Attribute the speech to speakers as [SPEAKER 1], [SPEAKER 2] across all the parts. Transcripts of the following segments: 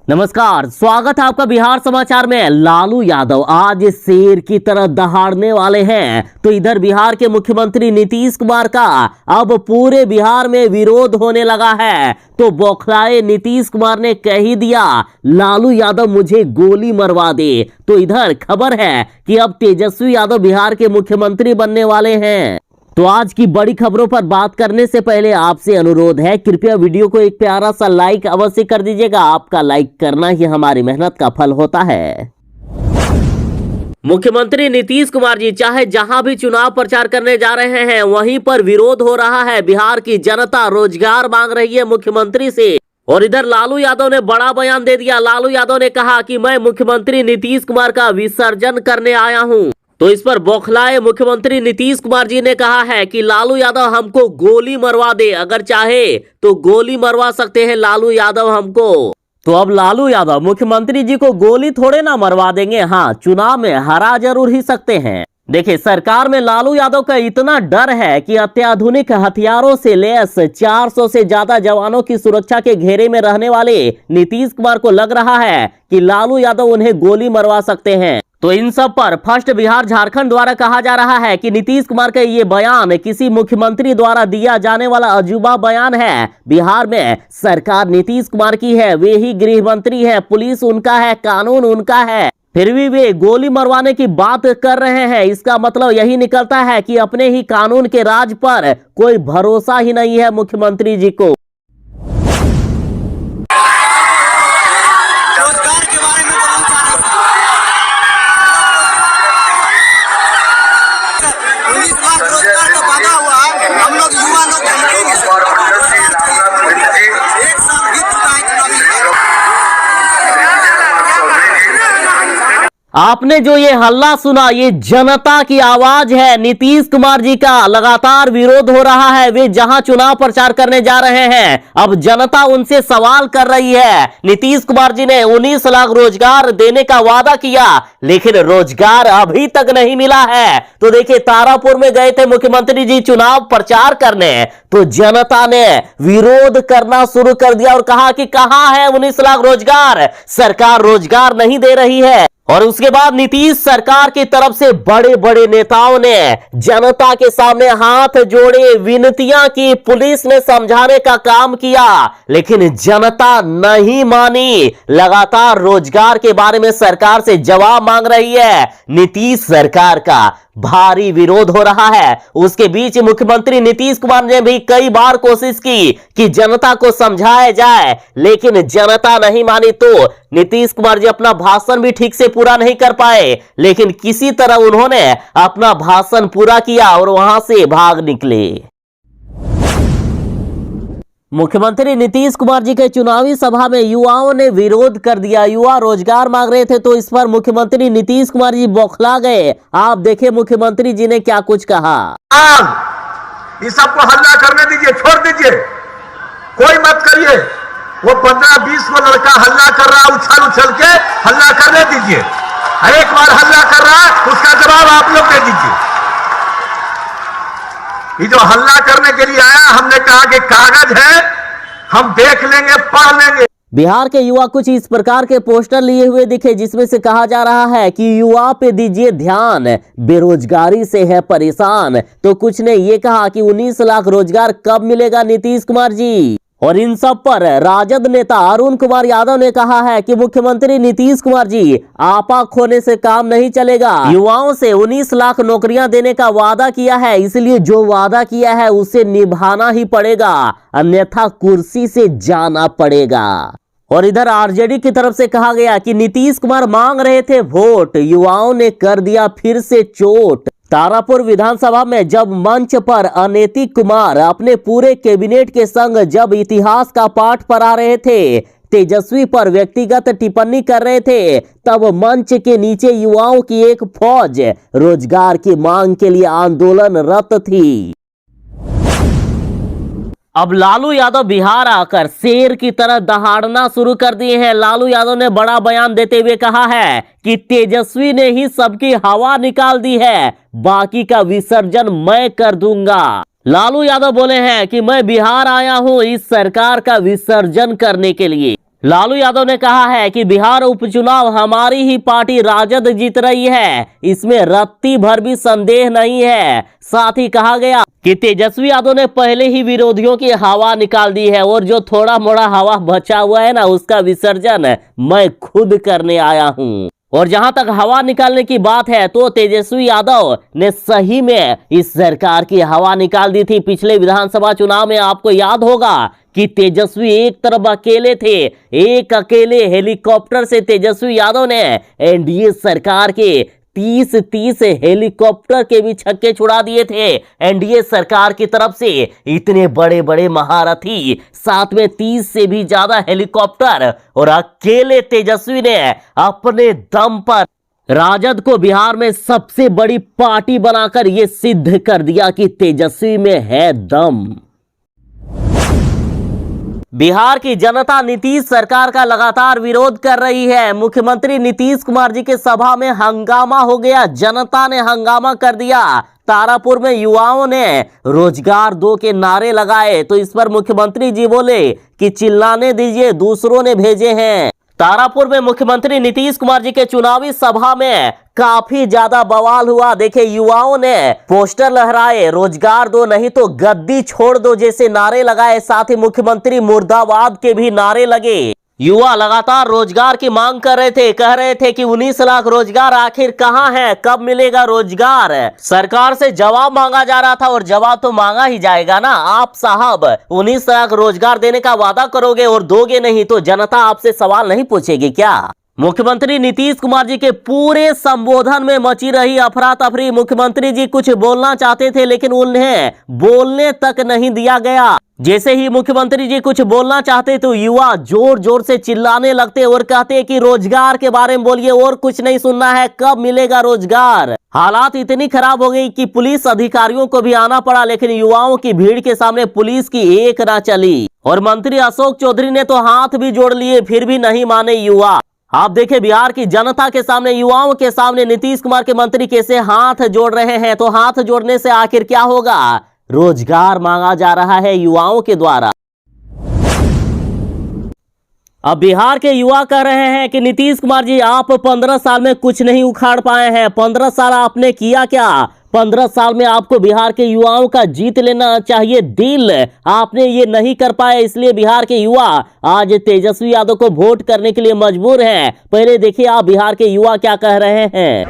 [SPEAKER 1] नमस्कार, स्वागत है आपका बिहार समाचार में। लालू यादव आज शेर की तरह दहाड़ने वाले हैं। तो इधर बिहार के मुख्यमंत्री नीतीश कुमार का अब पूरे बिहार में विरोध होने लगा है। तो बौखलाए नीतीश कुमार ने कह ही दिया, लालू यादव मुझे गोली मरवा दे। तो इधर खबर है कि अब तेजस्वी यादव बिहार के मुख्यमंत्री बनने वाले हैं। तो आज की बड़ी खबरों पर बात करने से पहले आपसे अनुरोध है, कृपया वीडियो को एक प्यारा सा लाइक अवश्य कर दीजिएगा। आपका लाइक करना ही हमारी मेहनत का फल होता है। मुख्यमंत्री नीतीश कुमार जी चाहे जहां भी चुनाव प्रचार करने जा रहे हैं, वहीं पर विरोध हो रहा है। बिहार की जनता रोजगार मांग रही है मुख्यमंत्री से। और इधर लालू यादव ने बड़ा बयान दे दिया। लालू यादव ने कहा कि मैं मुख्यमंत्री नीतीश कुमार का विसर्जन करने आया हूं। तो इस पर बौखलाए मुख्यमंत्री नीतीश कुमार जी ने कहा है कि लालू यादव हमको गोली मरवा दे, अगर चाहे तो गोली मरवा सकते हैं लालू यादव हमको। तो अब लालू यादव मुख्यमंत्री जी को गोली थोड़े ना मरवा देंगे, हाँ चुनाव में हरा जरूर ही सकते हैं। देखिए, सरकार में लालू यादव का इतना डर है कि अत्याधुनिक हथियारों से लैस 400 से ज्यादा जवानों की सुरक्षा के घेरे में रहने वाले नीतीश कुमार को लग रहा है कि लालू यादव उन्हें गोली मरवा सकते हैं। तो इन सब पर फर्स्ट बिहार झारखंड द्वारा कहा जा रहा है कि नीतीश कुमार का ये बयान किसी मुख्यमंत्री द्वारा दिया जाने वाला अजूबा बयान है। बिहार में सरकार नीतीश कुमार की है, वे ही गृह मंत्री है, पुलिस उनका है, कानून उनका है, फिर भी वे गोली मरवाने की बात कर रहे हैं। इसका मतलब यही निकलता है कि अपने ही कानून के राज पर कोई भरोसा ही नहीं है मुख्यमंत्री जी को। आपने जो ये हल्ला सुना, ये जनता की आवाज है। नीतीश कुमार जी का लगातार विरोध हो रहा है। वे जहां चुनाव प्रचार करने जा रहे हैं, अब जनता उनसे सवाल कर रही है। नीतीश कुमार जी ने 19 लाख रोजगार देने का वादा किया, लेकिन रोजगार अभी तक नहीं मिला है। तो देखिए, तारापुर में गए थे मुख्यमंत्री जी चुनाव प्रचार करने, तो जनता ने विरोध करना शुरू कर दिया और कहा कि कहां है 19 लाख रोजगार, सरकार रोजगार नहीं दे रही है। और उसके बाद नीतीश सरकार की तरफ से बड़े बड़े नेताओं ने जनता के सामने हाथ जोड़े, विनतियां की, पुलिस ने समझाने का काम किया, लेकिन जनता नहीं मानी। लगातार रोजगार के बारे में सरकार से जवाब मांग रही है। नीतीश सरकार का भारी विरोध हो रहा है। उसके बीच मुख्यमंत्री नीतीश कुमार ने भी कई बार कोशिश की कि जनता को समझाया जाए, लेकिन जनता नहीं मानी। तो नीतीश कुमार जी अपना भाषण भी ठीक से पूरा नहीं कर पाए, लेकिन किसी तरह उन्होंने अपना भाषण पूरा किया और वहां से भाग निकले। मुख्यमंत्री नीतीश कुमार जी के चुनावी सभा में युवाओं ने विरोध कर दिया। युवा रोजगार मांग रहे थे, तो इस पर मुख्यमंत्री नीतीश कुमार जी बौखला गए। आप देखिए मुख्यमंत्री जी ने क्या कुछ कहा।
[SPEAKER 2] इस सबको हल्ला करने दीजिए, छोड़ दीजिए, कोई मत करिए। वो 15-20 को लड़का हल्ला कर रहा है, उछल उछल के हल्ला करने दीजिए। एक बार हल्ला कर रहा है, उसका जवाब आप लोग दे दीजिए। ये जो हल्ला करने के लिए आया, हमने कहा कि कागज है, हम देख लेंगे, पढ़ लेंगे।
[SPEAKER 1] बिहार के युवा कुछ इस प्रकार के पोस्टर लिए हुए दिखे, जिसमें से कहा जा रहा है कि युवा पे दीजिए ध्यान, बेरोजगारी से है परेशान। तो कुछ ने ये कहा कि 19 लाख रोजगार कब मिलेगा नीतीश कुमार जी। और इन सब पर राजद नेता अरुण कुमार यादव ने कहा है कि मुख्यमंत्री नीतीश कुमार जी आपा खोने से काम नहीं चलेगा। युवाओं से 19 लाख नौकरियां देने का वादा किया है, इसलिए जो वादा किया है उसे निभाना ही पड़ेगा, अन्यथा कुर्सी से जाना पड़ेगा। और इधर आरजेडी की तरफ से कहा गया कि नीतीश कुमार मांग रहे थे वोट, युवाओं ने कर दिया फिर से चोट। तारापुर विधानसभा में जब मंच पर अनैतिक कुमार अपने पूरे कैबिनेट के संग जब इतिहास का पाठ पढ़ा रहे थे, तेजस्वी पर व्यक्तिगत टिप्पणी कर रहे थे, तब मंच के नीचे युवाओं की एक फौज रोजगार की मांग के लिए आंदोलनरत थी। अब लालू यादव बिहार आकर शेर की तरह दहाड़ना शुरू कर दिए हैं। लालू यादव ने बड़ा बयान देते हुए कहा है कि तेजस्वी ने ही सबकी हवा निकाल दी है, बाकी का विसर्जन मैं कर दूंगा। लालू यादव बोले हैं कि मैं बिहार आया हूं इस सरकार का विसर्जन करने के लिए। लालू यादव ने कहा है कि बिहार उपचुनाव हमारी ही पार्टी राजद जीत रही है, इसमें रत्ती भर भी संदेह नहीं है। साथ ही कहा गया कि तेजस्वी यादव ने पहले ही विरोधियों की हवा निकाल दी है और जो थोड़ा मोड़ा हवा बचा हुआ है ना, उसका विसर्जन मैं खुद करने आया हूं। और जहां तक हवा निकालने की बात है तो तेजस्वी यादव ने सही में इस सरकार की हवा निकाल दी थी। पिछले विधानसभा चुनाव में आपको याद होगा कि तेजस्वी एक तरफ अकेले थे, एक अकेले हेलीकॉप्टर से तेजस्वी यादव ने एनडीए सरकार के 30 हेलीकॉप्टर के भी छक्के छुड़ा दिए थे एनडीए सरकार की तरफ से। इतने बड़े बड़े महारथी, साथ में 30 से भी ज्यादा हेलीकॉप्टर, और अकेले तेजस्वी ने अपने दम पर राजद को बिहार में सबसे बड़ी पार्टी बनाकर यह सिद्ध कर दिया कि तेजस्वी में है दम। बिहार की जनता नीतीश सरकार का लगातार विरोध कर रही है। मुख्यमंत्री नीतीश कुमार जी के सभा में हंगामा हो गया, जनता ने हंगामा कर दिया। तारापुर में युवाओं ने रोजगार दो के नारे लगाए तो इस पर मुख्यमंत्री जी बोले कि चिल्लाने दीजिए, दूसरों ने भेजे हैं। तारापुर में मुख्यमंत्री नीतीश कुमार जी के चुनावी सभा में काफी ज्यादा बवाल हुआ। देखिए, युवाओं ने पोस्टर लहराए, रोजगार दो नहीं तो गद्दी छोड़ दो जैसे नारे लगाए। साथ ही मुख्यमंत्री मुर्दाबाद के भी नारे लगे। युवा लगातार रोजगार की मांग कर रहे थे, कह रहे थे कि 19 लाख रोजगार आखिर कहां है, कब मिलेगा रोजगार। सरकार से जवाब मांगा जा रहा था और जवाब तो मांगा ही जाएगा ना। आप साहब 19 लाख रोजगार देने का वादा करोगे और दोगे नहीं तो जनता आपसे सवाल नहीं पूछेगी क्या? मुख्यमंत्री नीतीश कुमार जी के पूरे संबोधन में मची रही अफरा तफरी। मुख्यमंत्री जी कुछ बोलना चाहते थे लेकिन उन्हें बोलने तक नहीं दिया गया। जैसे ही मुख्यमंत्री जी कुछ बोलना चाहते तो युवा जोर जोर से चिल्लाने लगते और कहते कि रोजगार के बारे में बोलिए और कुछ नहीं सुनना है, कब मिलेगा रोजगार। हालात इतनी खराब हो गई कि पुलिस अधिकारियों को भी आना पड़ा, लेकिन युवाओं की भीड़ के सामने पुलिस की एक ना चली। और मंत्री अशोक चौधरी ने तो हाथ भी जोड़ लिए, फिर भी नहीं माने युवा। आप देखें, बिहार की जनता के सामने, युवाओं के सामने नीतीश कुमार के मंत्री कैसे हाथ जोड़ रहे हैं। तो हाथ जोड़ने से आखिर क्या होगा? रोजगार मांगा जा रहा है युवाओं के द्वारा। अब बिहार के युवा कह रहे हैं कि नीतीश कुमार जी, आप 15 साल में कुछ नहीं उखाड़ पाए हैं। 15 साल आपने किया क्या? 15 साल में आपको बिहार के युवाओं का जीत लेना चाहिए दिल, आपने ये नहीं कर पाए। इसलिए बिहार के युवा आज तेजस्वी यादव को वोट करने के लिए मजबूर हैं। पहले देखिए आप बिहार के युवा क्या कह रहे हैं।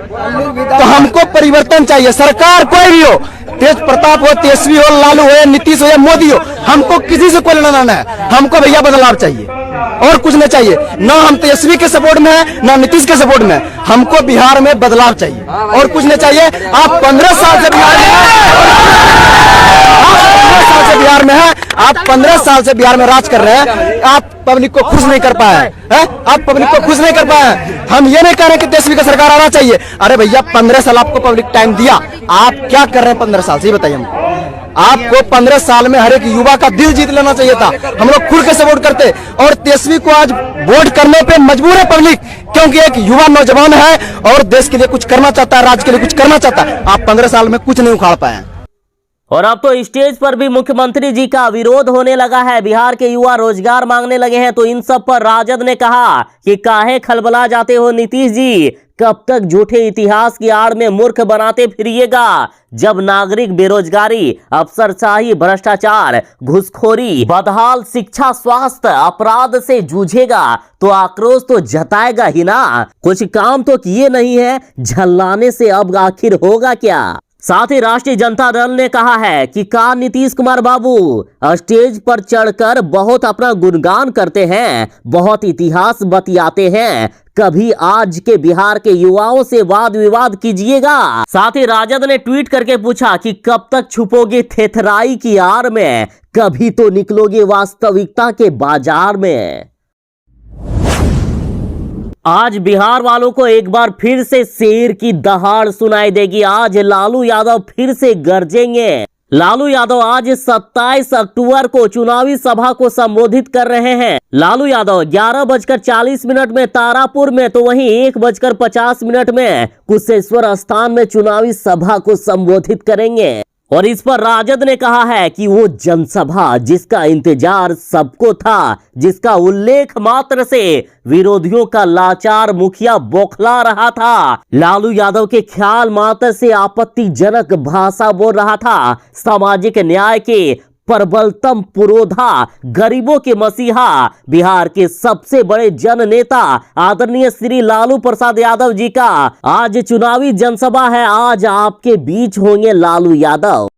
[SPEAKER 3] तो हमको परिवर्तन चाहिए, सरकार कोई भी हो, तेज प्रताप हो, तेजस्वी हो, लालू हो, नीतीश हो या मोदी हो, हमको किसी से कोई लेना देना है। हमको भैया बदलाव चाहिए और कुछ नहीं चाहिए। ना हम तेजस्वी के सपोर्ट में है ना नीतीश के सपोर्ट में। हमको बिहार में बदलाव चाहिए और कुछ नहीं चाहिए। आप 15 साल से बिहार में आप 15 साल से बिहार में राज कर रहे हैं। आप पब्लिक को खुश नहीं कर पाए हैं। आप पब्लिक को खुश नहीं कर पाए हैं। हम ये नहीं कह रहे कि तेजस्वी का सरकार आना चाहिए। अरे भैया 15 साल आपको पब्लिक टाइम दिया, आप क्या कर रहे हैं 15 साल से, ये बताइए हमको। आपको 15 साल में हर एक युवा का दिल जीत लेना चाहिए था। हम लोग खुल के सपोर्ट करते और तेजस्वी को आज वोट करने पे मजबूर है पब्लिक, क्योंकि एक युवा नौजवान है और देश के लिए कुछ करना चाहता है, राज्य के लिए कुछ करना चाहता है। आप 15 साल में कुछ नहीं उखाड़ पाए।
[SPEAKER 1] और अब तो स्टेज पर भी मुख्यमंत्री जी का विरोध होने लगा है। बिहार के युवा रोजगार मांगने लगे हैं तो इन सब पर राजद ने कहा कि काहे खलबला जाते हो नीतीश जी, कब तक झूठे इतिहास की आड़ में मूर्ख बनाते फिरिएगा। जब नागरिक बेरोजगारी, अफसरशाही, भ्रष्टाचार, घुसखोरी, बदहाल शिक्षा, स्वास्थ्य, अपराध से जूझेगा तो आक्रोश तो जताएगा ही ना। कुछ काम तो किए नहीं है, झल्लाने से अब आखिर होगा क्या? साथ ही राष्ट्रीय जनता दल ने कहा है कि का नीतीश कुमार बाबू स्टेज पर चढ़कर बहुत अपना गुणगान करते हैं, बहुत इतिहास बतियाते हैं, कभी आज के बिहार के युवाओं से वाद विवाद कीजिएगा। साथ ही राजद ने ट्वीट करके पूछा कि कब तक छुपोगे थेथराई की आड़ में, कभी तो निकलोगे वास्तविकता के बाजार में। आज बिहार वालों को एक बार फिर से शेर की दहाड़ सुनाई देगी। आज लालू यादव फिर से गरजेंगे। लालू यादव आज 27 अक्टूबर को चुनावी सभा को संबोधित कर रहे हैं। लालू यादव 11:40 में तारापुर में तो वहीं 1:50 में कुशेश्वर स्थान में चुनावी सभा को संबोधित करेंगे। और इस पर राजद ने कहा है कि वो जनसभा जिसका इंतजार सबको था, जिसका उल्लेख मात्र से विरोधियों का लाचार मुखिया बौखला रहा था, लालू यादव के ख्याल मात्र से आपत्तिजनक भाषा बोल रहा था, सामाजिक न्याय के प्रबलतम पुरोधा, गरीबों के मसीहा, बिहार के सबसे बड़े जन नेता आदरणीय श्री लालू प्रसाद यादव जी का आज चुनावी जनसभा है। आज आपके बीच होंगे लालू यादव।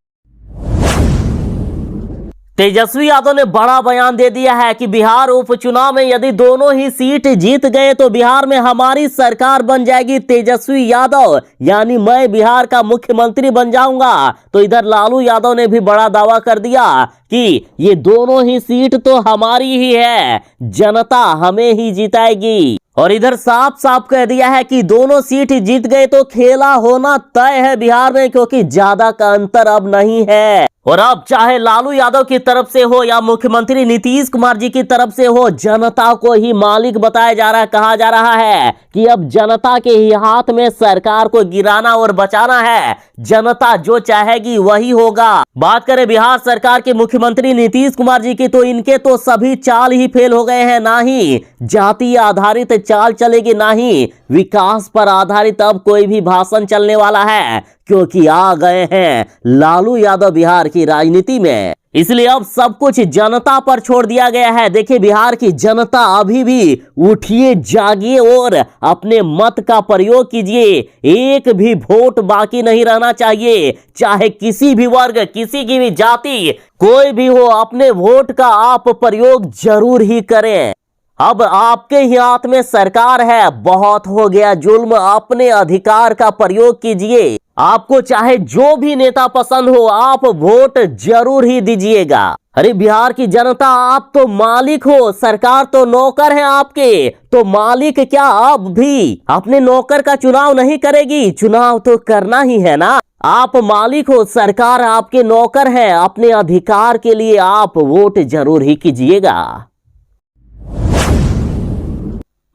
[SPEAKER 1] तेजस्वी यादव ने बड़ा बयान दे दिया है कि बिहार उपचुनाव में यदि दोनों ही सीट जीत गए तो बिहार में हमारी सरकार बन जाएगी। तेजस्वी यादव यानी मैं बिहार का मुख्यमंत्री बन जाऊंगा। तो इधर लालू यादव ने भी बड़ा दावा कर दिया कि ये दोनों ही सीट तो हमारी ही है, जनता हमें ही जिताएगी। और इधर साफ साफ कह दिया है कि दोनों सीट जीत गए तो खेला होना तय है बिहार में, क्योंकि ज्यादा का अंतर अब नहीं है। और अब चाहे लालू यादव की तरफ से हो या मुख्यमंत्री नीतीश कुमार जी की तरफ से हो, जनता को ही मालिक बताया जा रहा है। कहा जा रहा है कि अब जनता के ही हाथ में सरकार को गिराना और बचाना है। जनता जो चाहेगी वही होगा। बात करें बिहार सरकार के मुख्यमंत्री नीतीश कुमार जी की, तो इनके तो सभी चाल ही फेल हो गए हैं। ना ही जाति आधारित चाल चलेगी, ना ही विकास पर आधारित अब कोई भी भाषण चलने वाला है, क्योंकि आ गए हैं लालू यादव बिहार की राजनीति में। इसलिए अब सब कुछ जनता पर छोड़ दिया गया है। देखिए बिहार की जनता अभी भी उठिए, जागिए और अपने मत का प्रयोग कीजिए। एक भी वोट बाकी नहीं रहना चाहिए, चाहे किसी भी वर्ग, किसी की भी जाति, कोई भी हो, अपने वोट का आप प्रयोग जरूर ही करें। अब आपके ही हाथ में सरकार है। बहुत हो गया जुल्म, अपने अधिकार का प्रयोग कीजिए। आपको चाहे जो भी नेता पसंद हो, आप वोट जरूर ही दीजिएगा। अरे बिहार की जनता, आप तो मालिक हो, सरकार तो नौकर है आपके। तो मालिक क्या अब भी अपने नौकर का चुनाव नहीं करेगी? चुनाव तो करना ही है ना। आप मालिक हो, सरकार आपके नौकर है। अपने अधिकार के लिए आप वोट जरूर ही कीजिएगा।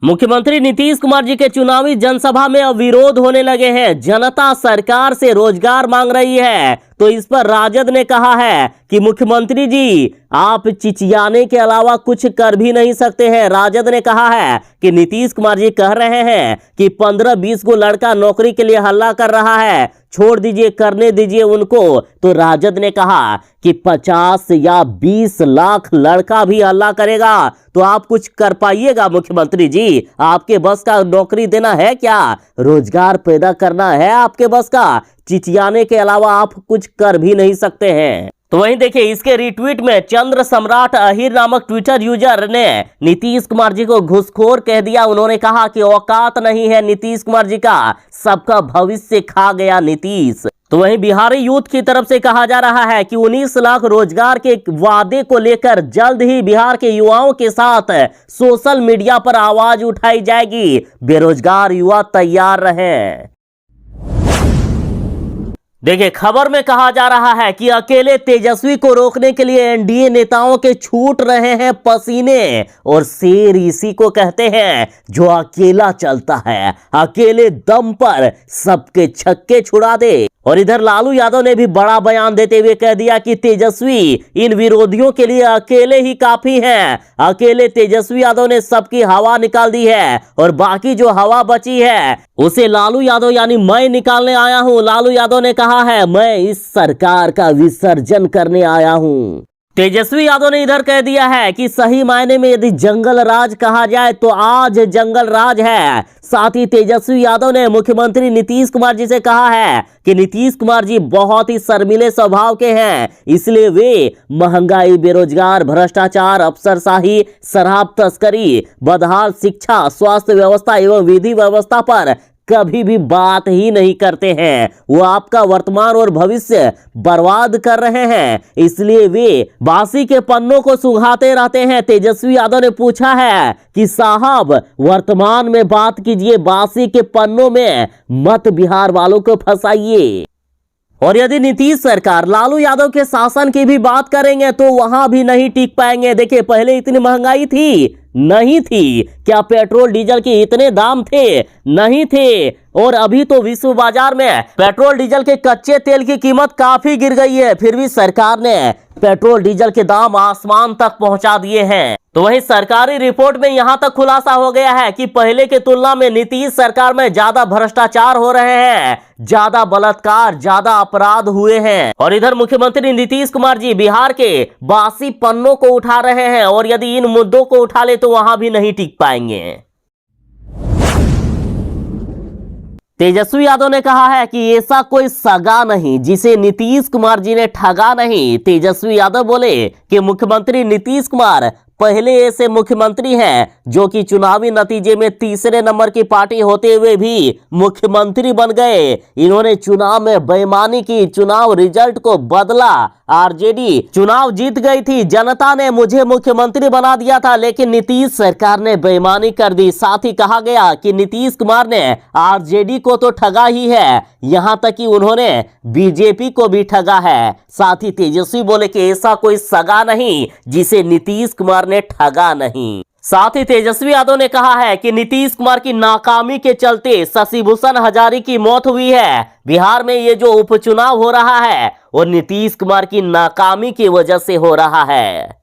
[SPEAKER 1] मुख्यमंत्री नीतीश कुमार जी के चुनावी जनसभा में अब विरोध होने लगे हैं। जनता सरकार से रोजगार मांग रही है। तो इस पर राजद ने कहा है कि मुख्यमंत्री जी आप चिचियाने के अलावा कुछ कर भी नहीं सकते हैं। राजद ने कहा है कि नीतीश कुमार जी कह रहे हैं कि 15-20 को लड़का नौकरी के लिए हल्ला कर रहा है, छोड़ दीजिए, करने दीजिए उनको। तो राजद ने कहा कि 50 या 20 लाख लड़का भी हल्ला करेगा तो आप कुछ कर पाइएगा मुख्यमंत्री जी? आपके बस का नौकरी देना है क्या? रोजगार पैदा करना है आपके बस का? चिचियाने के अलावा आप कुछ कर भी नहीं सकते हैं। तो वहीं देखिए इसके रिट्वीट में चंद्र सम्राट अहिर नामक ट्विटर यूजर ने नीतीश कुमार जी को घुसखोर कह दिया। उन्होंने कहा कि औकात नहीं है नीतीश कुमार जी का, सबका भविष्य खा गया नीतीश। तो वहीं बिहारी यूथ की तरफ से कहा जा रहा है कि 19 लाख रोजगार के वादे को लेकर जल्द ही बिहार के युवाओं के साथ सोशल मीडिया पर आवाज उठाई जाएगी। बेरोजगार युवा तैयार रहें। देखिए खबर में कहा जा रहा है कि अकेले तेजस्वी को रोकने के लिए एनडीए नेताओं के छूट रहे हैं पसीने। और शेर इसी को कहते हैं जो अकेला चलता है, अकेले दम पर सबके छक्के छुड़ा दे। और इधर लालू यादव ने भी बड़ा बयान देते हुए कह दिया कि तेजस्वी इन विरोधियों के लिए अकेले ही काफी हैं। अकेले तेजस्वी यादव ने सबकी हवा निकाल दी है और बाकी जो हवा बची है उसे लालू यादव यानी मैं निकालने आया हूं। लालू यादव ने कहा है मैं इस सरकार का विसर्जन करने आया हूं। तेजस्वी यादव ने इधर कह दिया है कि सही मायने में यदि जंगल राज कहा जाए तो आज जंगल राज है। साथ ही तेजस्वी यादव ने मुख्यमंत्री नीतीश कुमार जी से कहा है कि नीतीश कुमार जी बहुत ही शर्मीले स्वभाव के हैं, इसलिए वे महंगाई, बेरोजगार, भ्रष्टाचार, अफसरशाही, शराब तस्करी, बदहाल शिक्षा, स्वास्थ्य व्यवस्था एवं विधि व्यवस्था पर कभी भी बात ही नहीं करते हैं। वो आपका वर्तमान और भविष्य बर्बाद कर रहे हैं, इसलिए वे बासी के पन्नों को सुंघाते रहते हैं। तेजस्वी यादव ने पूछा है कि साहब वर्तमान में बात कीजिए, बासी के पन्नों में मत बिहार वालों को फंसाइए। और यदि नीतीश सरकार लालू यादव के शासन की भी बात करेंगे तो वहां भी नहीं टिक पाएंगे। देखिए पहले इतनी महंगाई थी नहीं थी क्या पेट्रोल डीजल के इतने दाम थे? नहीं थे। और अभी तो विश्व बाजार में पेट्रोल डीजल के कच्चे तेल की कीमत काफी गिर गई है, फिर भी सरकार ने पेट्रोल डीजल के दाम आसमान तक पहुंचा दिए हैं। तो वहीं सरकारी रिपोर्ट में यहां तक खुलासा हो गया है कि पहले की तुलना में नीतीश सरकार में ज्यादा भ्रष्टाचार हो रहे हैं, ज्यादा बलात्कार, ज्यादा अपराध हुए हैं। और इधर मुख्यमंत्री नीतीश कुमार जी बिहार के बासी पन्नों को उठा रहे हैं और यदि इन मुद्दों को उठा ले तो वहां भी नहीं टिक पाएंगे। तेजस्वी यादव ने कहा है कि ऐसा कोई सगा नहीं जिसे नीतीश कुमार जी ने ठगा नहीं। तेजस्वी यादव बोले कि मुख्यमंत्री नीतीश कुमार पहले ऐसे मुख्यमंत्री हैं जो कि चुनावी नतीजे में तीसरे नंबर की पार्टी होते हुए भी मुख्यमंत्री बन गए। इन्होंने चुनाव में बेईमानी की, चुनाव रिजल्ट को बदला। आरजेडी चुनाव जीत गई थी, जनता ने मुझे मुख्यमंत्री बना दिया था, लेकिन नीतीश सरकार ने बेईमानी कर दी। साथ ही कहा गया कि नीतीश कुमार ने आरजेडी को तो ठगा ही है, यहां तक कि उन्होंने बीजेपी को भी ठगा है। साथ ही तेजस्वी बोले कि ऐसा कोई सगा नहीं जिसे नीतीश कुमार ने ठगा नहीं। साथ ही तेजस्वी यादव ने कहा है कि नीतीश कुमार की नाकामी के चलते शशिभूषण हजारी की मौत हुई है। बिहार में ये जो उपचुनाव हो रहा है और नीतीश कुमार की नाकामी की वजह से हो रहा है।